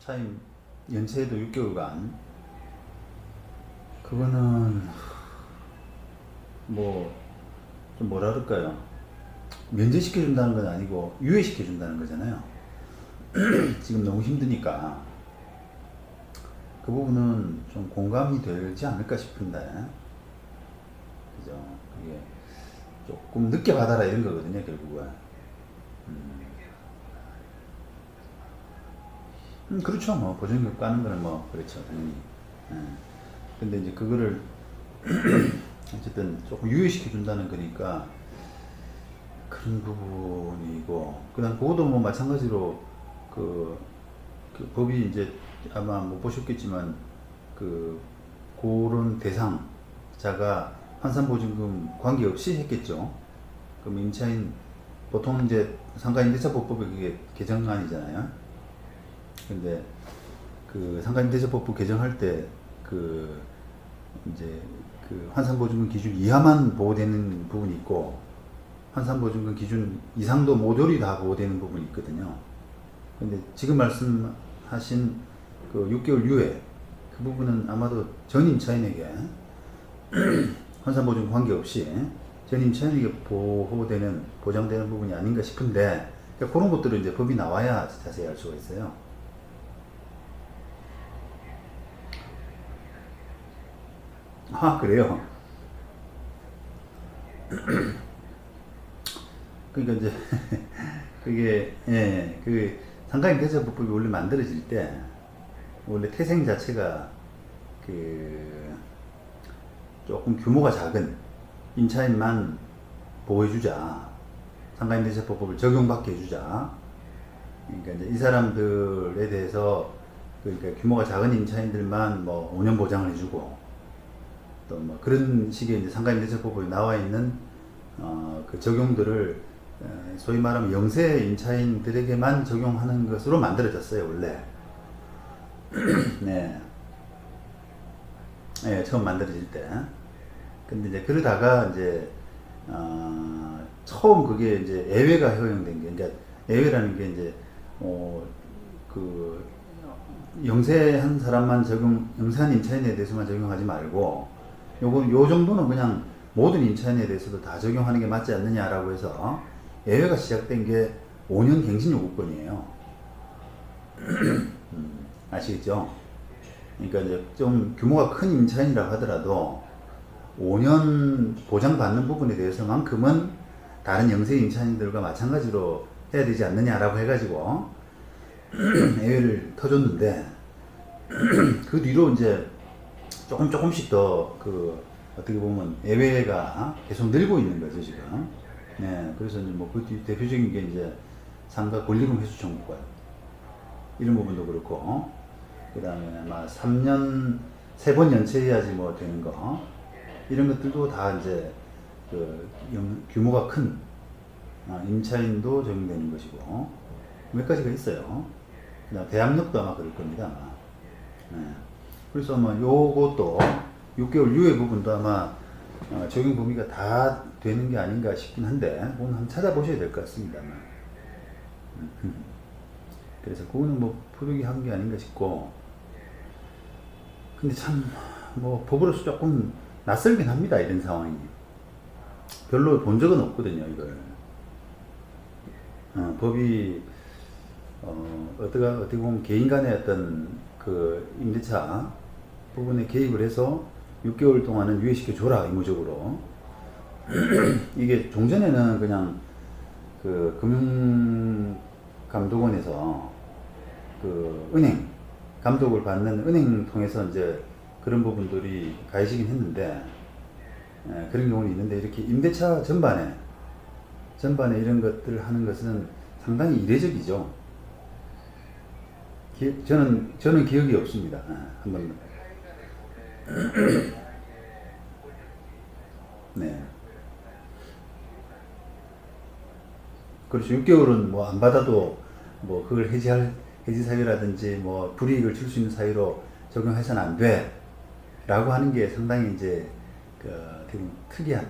차임 연체도 6개월간. 그거는 뭐 좀 뭐라 그럴까요? 면제시켜준다는 건 아니고 유예시켜준다는 거잖아요. 지금 너무 힘드니까 그 부분은 좀 공감이 되지 않을까 싶은데, 그죠? 그게 조금 늦게 받아라 이런 거거든요, 결국은. 그렇죠. 뭐 보존금 까는 거는 뭐 그렇죠, 당연히. 예. 근데 이제 그거를 어쨌든 조금 유예시켜 준다는 거니까 그런 부분이고, 그다음 그것도 뭐 마찬가지로 그, 그 법이 이제 아마 못 보셨겠지만 그 그런 대상자가 환산보증금 관계없이 했겠죠. 그럼 임차인 보통 이제 상가임대차법법이 그게 개정안이잖아요. 근데 그 상가임대차법부 개정할 때 그 이제 그 환산보증금 기준 이하만 보호되는 부분이 있고 환산보증금 기준 이상도 모조리 다 보호되는 부분이 있거든요. 근데 지금 말씀하신 그 6개월 유예 그 부분은 아마도 전임 차인에게 환산보증금 관계없이 전임 차인에게 보호되는 보장되는 부분이 아닌가 싶은데, 그러니까 그런 것들은 이제 법이 나와야 자세히 알 수가 있어요. 아, 그래요? 그러니까 이제 그게 그 상가임대차법법이 원래 만들어질 때 원래 태생 자체가 그 조금 규모가 작은 임차인만 보호해주자, 상가임대차법법을 적용받게 해주자. 그러니까 이제 이 사람들에 대해서 그러니까 규모가 작은 임차인들만 뭐 5년 보장을 해주고, 또 뭐 그런 식의 이제 상가임대차법에 나와 있는 그 적용들을 소위 말하면 영세 임차인들에게만 적용하는 것으로 만들어졌어요, 원래. 네. 네, 처음 만들어질 때. 근데 이제 그러다가 이제 처음 그게 이제 예외가 허용된 게, 그러니까 예외라는 게 이제 그 영세한 사람만 영세한 임차인에 대해서만 적용하지 말고, 요 정도는 그냥 모든 임차인에 대해서도 다 적용하는 게 맞지 않느냐라고 해서 예외가 시작된 게 5년 갱신 요구권이에요. 아시겠죠? 그러니까 이제 좀 규모가 큰 임차인이라고 하더라도 5년 보장받는 부분에 대해서만큼은 다른 영세 임차인들과 마찬가지로 해야 되지 않느냐라고 해가지고 예외를 터줬는데, 그 뒤로 이제 조금씩 더 그 어떻게 보면 예외가 계속 늘고 있는 거죠, 지금. 네, 그래서 이제 뭐 그 대표적인 게 이제 상가 권리금 회수 청구권 이런 부분도 그렇고, 그 다음에 아마 3년 3번 연체해야지 뭐 되는 거, 이런 것들도 다 이제 그 규모가 큰 임차인도 적용되는 것이고 몇 가지가 있어요. 그다음 대압력도 아마 그럴 겁니다, 아마. 네. 그래서 아마 요것도 6개월 유예 부분도 아마 적용 범위가 다 되는 게 아닌가 싶긴 한데, 그건 한번 찾아보셔야 될 것 같습니다. 그래서 그거는 뭐 부득이 한 게 아닌가 싶고, 근데 참 뭐 법으로서 조금 낯설긴 합니다, 이런 상황이. 별로 본 적은 없거든요, 이걸. 법이 어떻게 보면 개인 간의 어떤 그 임대차 부분에 개입을 해서 6개월 동안은 유예시켜 줘라, 의무적으로. 이게 종전에는 그냥 그 금융감독원에서 그 은행 감독을 받는 은행 통해서 이제 그런 부분들이 가해지긴 했는데, 그런 경우는 있는데, 이렇게 임대차 전반에 이런 것들을 하는 것은 상당히 이례적이죠. 저는 기억이 없습니다. 한 번도. 네. 그렇죠. 6개월은 뭐 안 받아도 뭐 그걸 해지 사유라든지 뭐 불이익을 줄 수 있는 사유로 적용해서는 안 돼. 라고 하는 게 상당히 이제 그 되게 특이한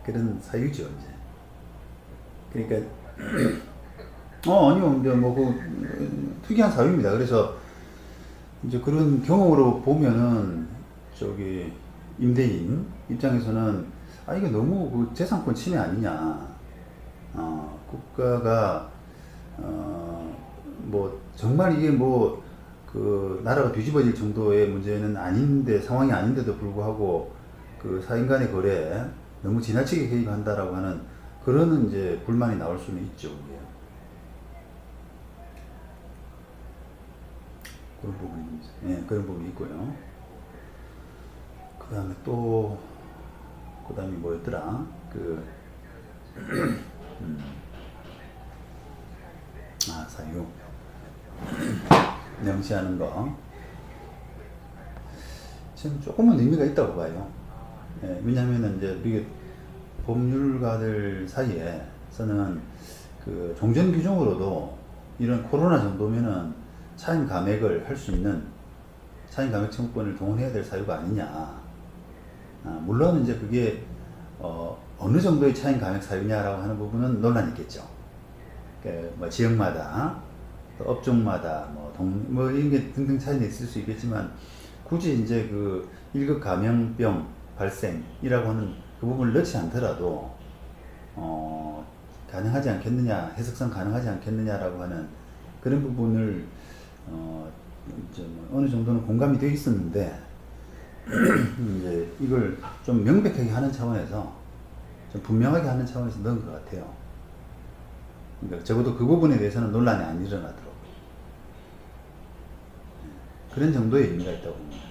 그런 사유죠, 이제. 그러니까 아니요. 이제 뭐, 특이한 사유입니다. 그래서, 이제 그런 경험으로 보면은, 임대인 입장에서는, 이게 너무 그 재산권 침해 아니냐. 국가가, 뭐, 정말 이게 뭐, 그, 나라가 뒤집어질 정도의 문제는 아닌데, 상황이 아닌데도 불구하고, 그 사인 간의 거래에 너무 지나치게 개입한다라고 하는 그런 이제 불만이 나올 수는 있죠. 이게. 그런 부분이, 그런 부분이 있고요. 그 다음에 또, 그 다음에 뭐였더라? 사유. 명시하는 거. 지금 조금은 의미가 있다고 봐요. 왜냐면은 이제 이게 법률가들 사이에서는 그 종전 규정으로도 이런 코로나 정도면은 차임 감액을 할 수 있는 차임 감액 청구권을 동원해야 될 사유가 아니냐. 물론 이제 그게 어느 정도의 차임 감액 사유냐라고 하는 부분은 논란이 있겠죠. 뭐 지역마다 또 업종마다 뭐 이런 게 등등 차이는 있을 수 있겠지만 굳이 이제 그 1급 감염병 발생이라고 하는 그 부분을 넣지 않더라도 가능하지 않겠느냐, 해석상 가능하지 않겠느냐라고 하는 그런 부분을 이제 뭐 어느 정도는 공감이 되어 있었는데 이제 이걸 좀 명백하게 하는 차원에서 좀 분명하게 하는 차원에서 넣은 것 같아요. 그러니까 적어도 그 부분에 대해서는 논란이 안 일어나도록 그런 정도의 의미가 있다고 봅니다.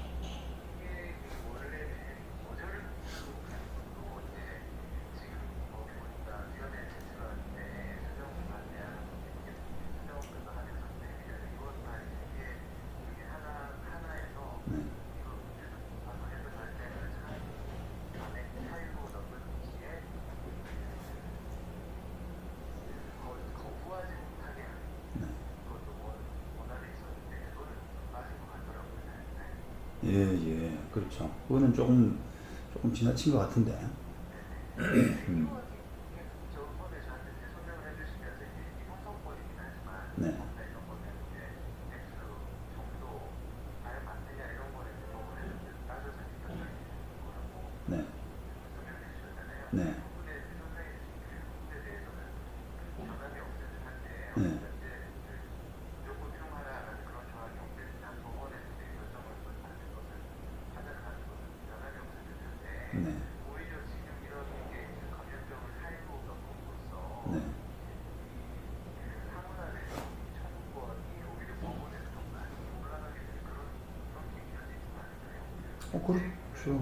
예, 그렇죠. 그거는 조금 지나친 것 같은데. 네, 네, 네, 네, 네, 네. 그렇죠.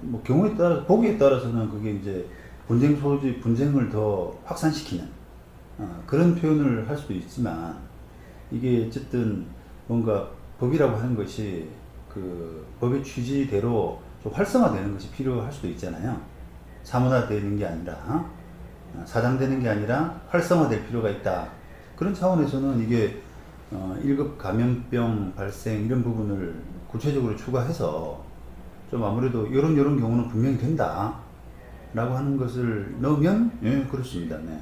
뭐 경우에 따라 보기에 따라서는 그게 이제 분쟁을 더 확산시키는 그런 표현을 할 수도 있지만 이게 어쨌든 뭔가 법이라고 하는 것이 그 법의 취지대로 좀 활성화되는 것이 필요할 수도 있잖아요. 사문화되는 게 아니라 사장되는 게 아니라 활성화될 필요가 있다. 그런 차원에서는 이게 1급 감염병 발생 이런 부분을 구체적으로 추가해서 좀 아무래도 이런 경우는 분명히 된다 라고 하는 것을 넣으면 그렇습니다. 네.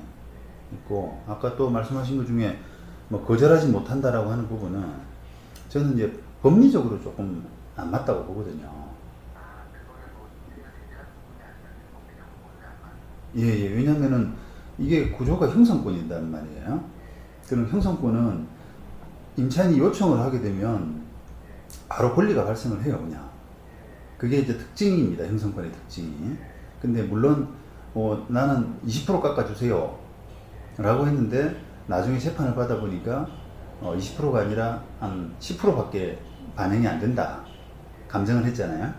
있고 아까 또 말씀하신 것 중에 뭐 거절하지 못한다라고 하는 부분은 저는 이제 법리적으로 조금 안 맞다고 보거든요. 왜냐면은 이게 구조가 형성권이란 말이에요. 그럼 형성권은 임차인이 요청을 하게 되면 바로 권리가 발생을 해요, 그냥. 그게 이제 특징입니다, 형성권의 특징이. 근데 물론 나는 20% 깎아주세요 라고 했는데 나중에 재판을 받아보니까 20%가 아니라 한 10%밖에 반영이 안 된다. 감정을 했잖아요.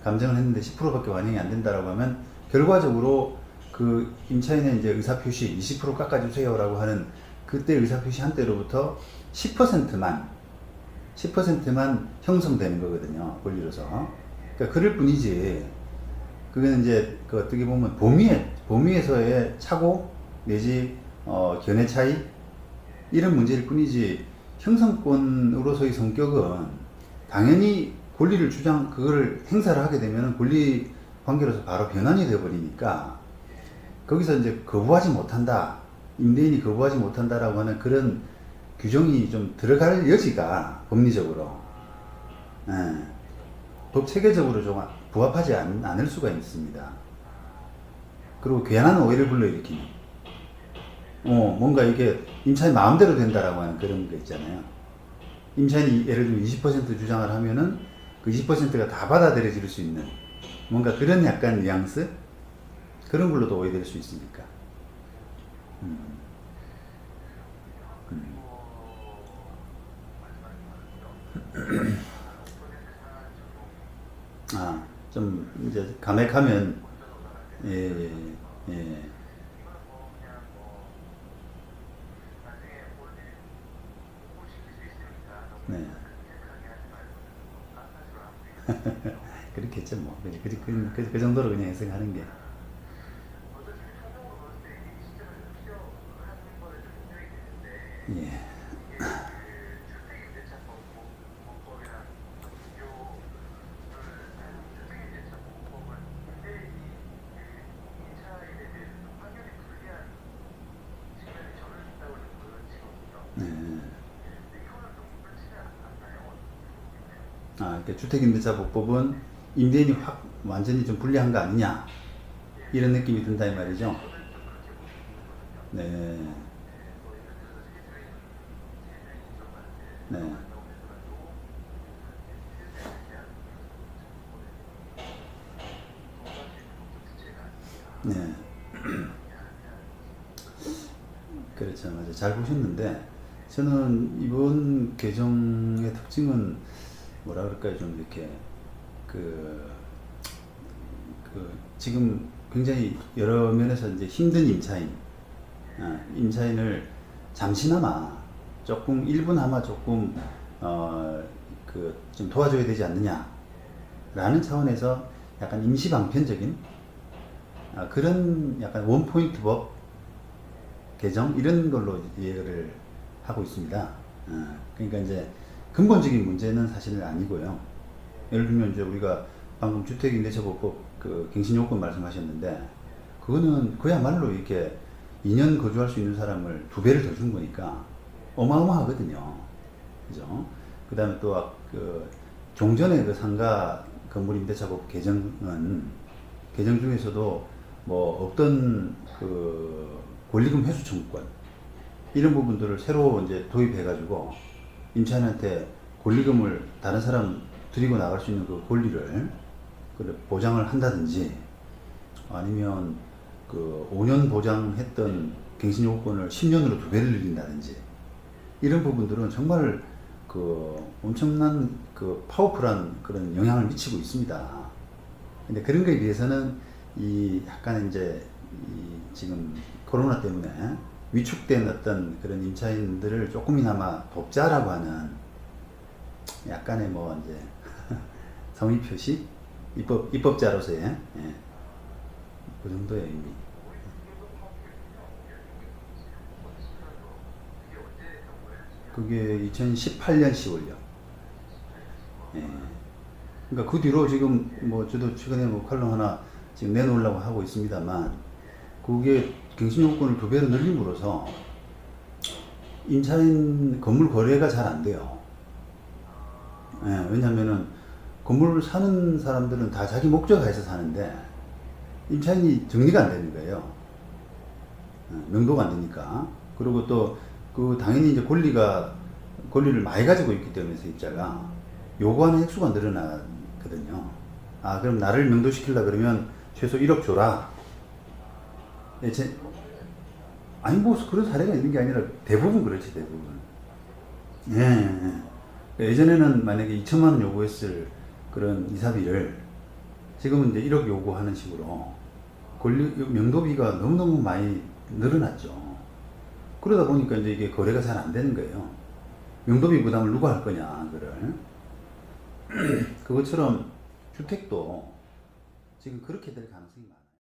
감정을 했는데 10%밖에 반영이 안 된다라고 하면 결과적으로 그 임차인의 이제 의사표시 20% 깎아주세요라고 하는 그때 의사표시 한때로부터 10%만 형성되는 거거든요, 권리로서. 그러니까 그럴 뿐이지. 그게 이제 그 어떻게 보면 범위에서의 착오 내지 견해 차이 이런 문제일 뿐이지 형성권으로서의 성격은 당연히 권리를 그거를 행사를 하게 되면 권리 관계로서 바로 변환이 되어 버리니까 거기서 이제 거부하지 못한다, 임대인이 거부하지 못한다라고 하는 그런 규정이 좀 들어갈 여지가 법리적으로, 예, 법 체계적으로 좀 부합하지 않을 수가 있습니다. 그리고 괜한 오해를 불러일으키는, 뭔가 이게 임차인 마음대로 된다라고 하는 그런 거 있잖아요. 임차인이 예를 들면 20% 주장을 하면은 그 20%가 다 받아들여질 수 있는 뭔가 그런 약간 뉘앙스? 그런 걸로도 오해될 수 있으니까. 음. 아, 좀 이제 감액하면, 예, 예, 예. 네. 그렇겠죠, 뭐. 그 정도로 그냥 해석하는 게. 예. 네. 아, 그러니까 주택임대차보호법은 임대인이 확 완전히 좀 불리한 거 아니냐, 이런 느낌이 든다 이 말이죠. 네, 네, 네. 그렇죠, 맞아요. 잘 보셨는데 저는 이번 개정의 특징은 뭐라 그럴까요, 좀 이렇게 그, 지금 굉장히 여러 면에서 이제 힘든 임차인, 임차인을 잠시나마 조금 일부나마 조금 좀 도와줘야 되지 않느냐라는 차원에서 약간 임시 방편적인, 그런 약간 원포인트 법 개정 이런 걸로 이해를 하고 있습니다. 그러니까 이제 근본적인 문제는 사실은 아니고요. 예를 들면 이제 우리가 방금 주택임대차보호법 그 갱신요건 말씀하셨는데, 그거는 그야말로 이렇게 2년 거주할 수 있는 사람을 2배를 더 준 거니까 어마어마하거든요. 그죠? 그 다음에 또 그 종전의 그 상가 건물임대차법 개정은 개정 중에서도 뭐 어떤 그 권리금 회수 청구권 이런 부분들을 새로 이제 도입해가지고 임차인한테 권리금을 다른 사람 드리고 나갈 수 있는 그 권리를 보장을 한다든지, 아니면 그 5년 보장했던 갱신요건을 10년으로 2배를 늘린다든지, 이런 부분들은 정말 그 엄청난 그 파워풀한 그런 영향을 미치고 있습니다. 근데 그런 거에 비해서는 이 약간 이제 이 지금 코로나 때문에 위축된 어떤 그런 임차인들을 조금이나마 돕자라고 하는 약간의 뭐 이제 성의 표시, 입법자로서의, 예, 그 정도의 의미. 그게 2018년 10월요. 예. 그러니까 그 뒤로 지금 뭐 저도 최근에 뭐 칼럼 하나 지금 내놓으려고 하고 있습니다만, 그게 갱신요건을 2배로 늘림으로써 임차인 건물 거래가 잘 안 돼요. 예, 왜냐면은 건물을 사는 사람들은 다 자기 목적에서 사는데 임차인이 정리가 안 되는 거예요. 명도가 안 되니까. 그리고 또 그 당연히 이제 권리를 많이 가지고 있기 때문에 세입자가 요구하는 횟수가 늘어나거든요. 아, 그럼 나를 명도시키려 그러면 최소 1억 줘라. 예, 아니 뭐 그런 사례가 있는 게 아니라 대부분 그렇지, 대부분. 예, 예. 예전에는 만약에 2천만 원 요구했을 그런 이사비를 지금은 이제 1억 요구하는 식으로 명도비가 너무너무 많이 늘어났죠. 그러다 보니까 이제 이게 거래가 잘 안 되는 거예요. 명도비 부담을 누가 할 거냐, 그걸. 그것처럼 주택도 지금 그렇게 될 가능성이 많아요.